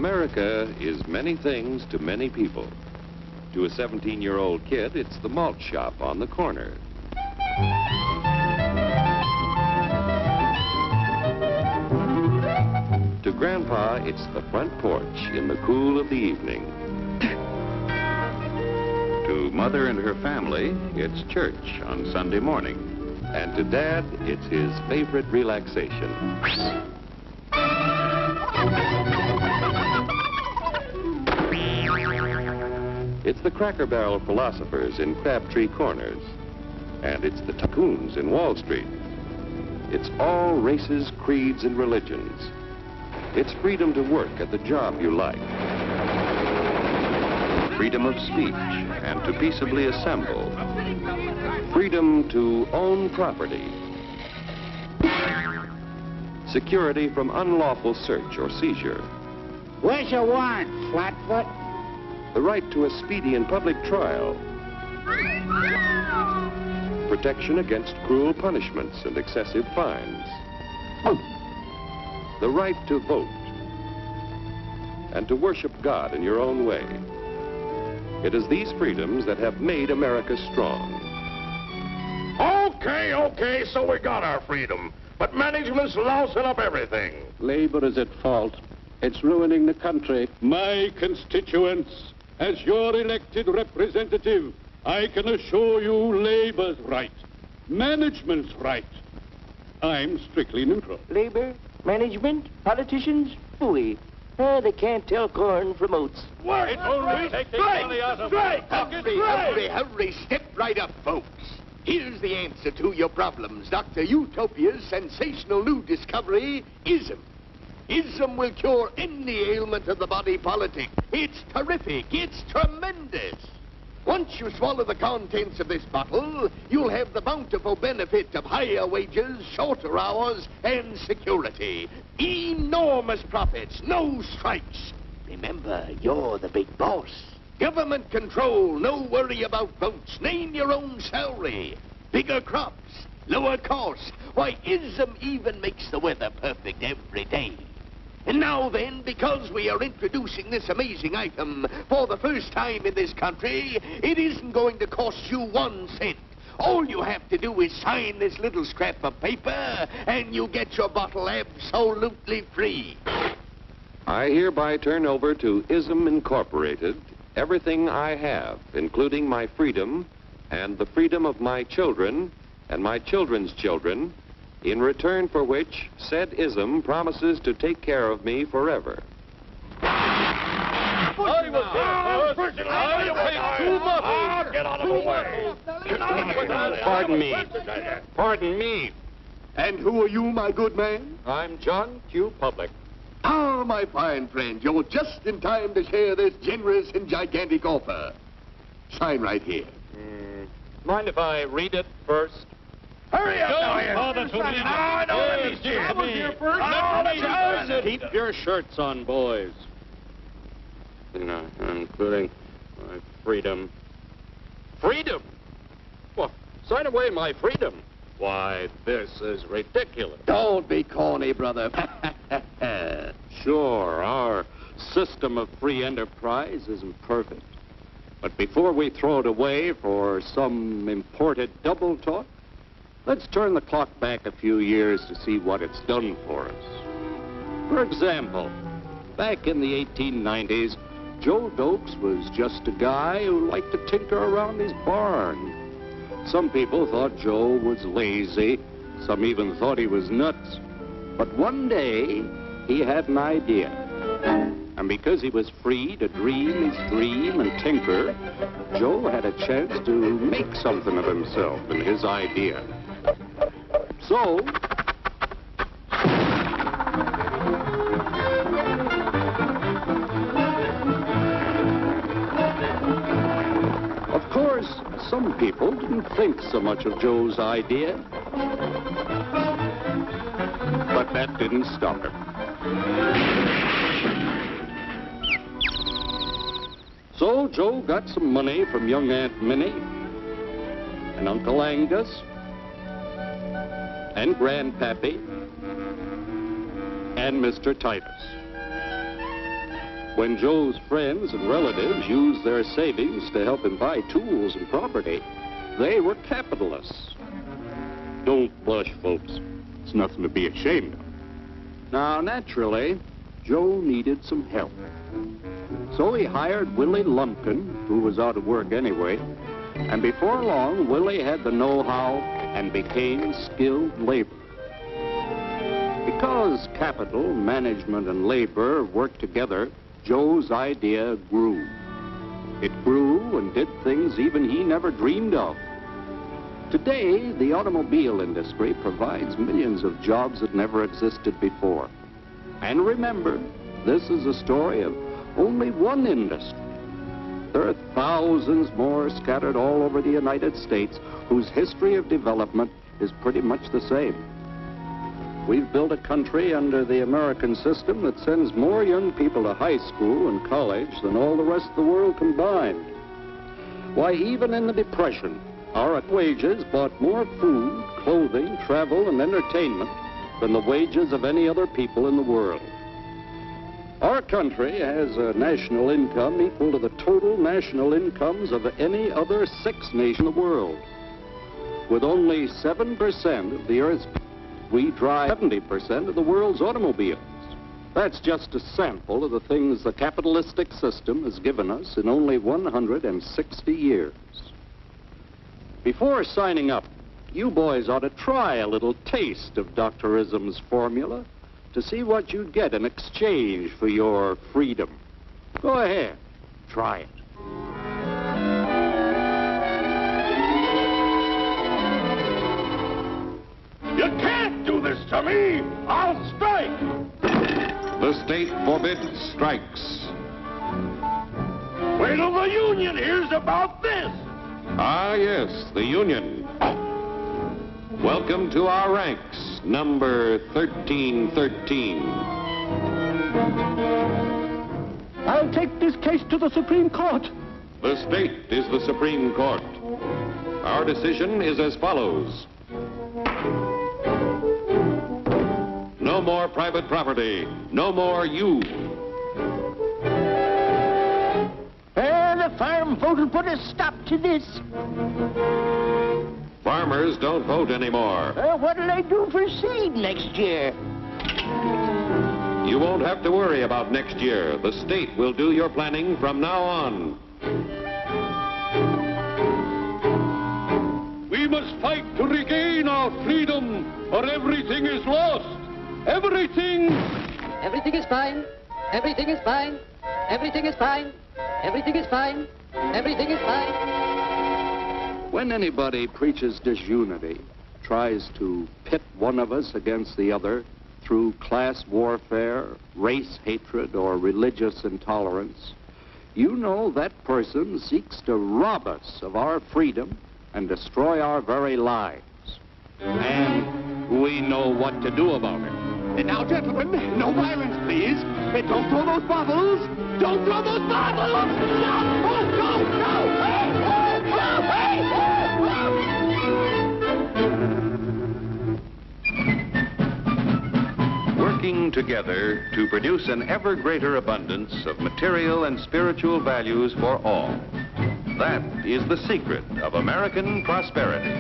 America is many things to many people. To a 17-year-old kid, it's the malt shop on the corner. To Grandpa, it's the front porch in the cool of the evening. To Mother and her family, it's church on Sunday morning. And to Dad, it's his favorite relaxation. It's the Cracker Barrel philosophers in Crabtree Corners. And it's the tycoons in Wall Street. It's all races, creeds, and religions. It's freedom to work at the job you like. Freedom of speech and to peaceably assemble. Freedom to own property. Security from unlawful search or seizure. Where's your warrant, Flatfoot? The right to a speedy and public trial. Protection against cruel punishments and excessive fines. The right to vote. And to worship God in your own way. It is these freedoms that have made America strong. Okay, so we got our freedom. But management's lousing up everything. Labor is at fault. It's ruining the country. My constituents, as your elected representative, I can assure you Labor's right. Management's right. I'm strictly neutral. Labor, management, politicians, phooey. They can't tell corn from oats. Wait, take the money out of my pocket. Hurry, step right up, folks. Here's the answer to your problems. Dr. Utopia's sensational new discovery, ISM. ISM will cure any ailment of the body politic. It's terrific. It's tremendous. Once you swallow the contents of this bottle, you'll have the bountiful benefit of higher wages, shorter hours, and security. Enormous profits, no strikes. Remember, you're the big boss. Government control, no worry about votes. Name your own salary. Bigger crops, lower costs. Why, ISM even makes the weather perfect every day. And now then, because we are introducing this amazing item for the first time in this country, it isn't going to cost you 1 cent. All you have to do is sign this little scrap of paper, and you get your bottle absolutely free. I hereby turn over to ISM Incorporated everything I have, including my freedom and the freedom of my children and my children's children, in return for which said ISM promises to take care of me forever. Get out of the way. Pardon me. And who are you, my good man? I'm John Q. Public. Ah, my fine friend, you're just in time to share this generous and gigantic offer. Sign right here. Mind if I read it first? Hurry up, Keep your shirts on, boys. Including my freedom. Freedom? Well, sign away my freedom. Why, this is ridiculous. Don't be corny, brother. Sure, our system of free enterprise isn't perfect. But before we throw it away for some imported double talk, let's turn the clock back a few years to see what it's done for us. For example, back in the 1890s, Joe Dokes was just a guy who liked to tinker around his barn. Some people thought Joe was lazy. Some even thought he was nuts. But one day, he had an idea. And because he was free to dream his dream and tinker, Joe had a chance to make something of himself and his idea. So, of course, some people didn't think so much of Joe's idea. But that didn't stop him. So Joe got some money from young Aunt Minnie and Uncle Angus and Grandpappy and Mr. Titus. When Joe's friends and relatives used their savings to help him buy tools and property, they were capitalists. Don't blush, folks. It's nothing to be ashamed of. Now, naturally, Joe needed some help. So he hired Willie Lumpkin, who was out of work anyway, and before long, Willie had the know-how and became skilled labor. Because capital, management, and labor worked together, Joe's idea grew. It grew and did things even he never dreamed of. Today, the automobile industry provides millions of jobs that never existed before. And remember, this is a story of only one industry. There are thousands more scattered all over the United States whose history of development is pretty much the same. We've built a country under the American system that sends more young people to high school and college than all the rest of the world combined. Why, even in the Depression, our wages bought more food, clothing, travel, and entertainment than the wages of any other people in the world. Our country has a national income equal to the total national incomes of any other 6 nations in the world. With only 7% of the Earth's people, we drive 70% of the world's automobiles. That's just a sample of the things the capitalistic system has given us in only 160 years. Before signing up, you boys ought to try a little taste of Dr. Ism's formula to see what you'd get in exchange for your freedom. Go ahead, try it. You can't do this to me! I'll strike! The state forbids strikes. Wait till the union hears about this! Ah, yes, the Union. Welcome to our ranks, number 1313. I'll take this case to the Supreme Court. The state is the Supreme Court. Our decision is as follows. No more private property. No more you. The farm vote will put a stop to this. Farmers don't vote anymore. What'll they do for seed next year? You won't have to worry about next year. The state will do your planning from now on. We must fight to regain our freedom, or everything is lost. Everything! Everything is fine. Everything is fine. Everything is fine. Everything is fine. Everything is fine. When anybody preaches disunity, tries to pit one of us against the other through class warfare, race hatred, or religious intolerance, you know that person seeks to rob us of our freedom and destroy our very lives. And we know what to do about it. And now, gentlemen, no violence, please. And don't throw those bottles. Don't throw those bottles! No! Oh, no! No! Hey! Oh, no! Hey! Working together to produce an ever greater abundance of material and spiritual values for all. That is the secret of American prosperity.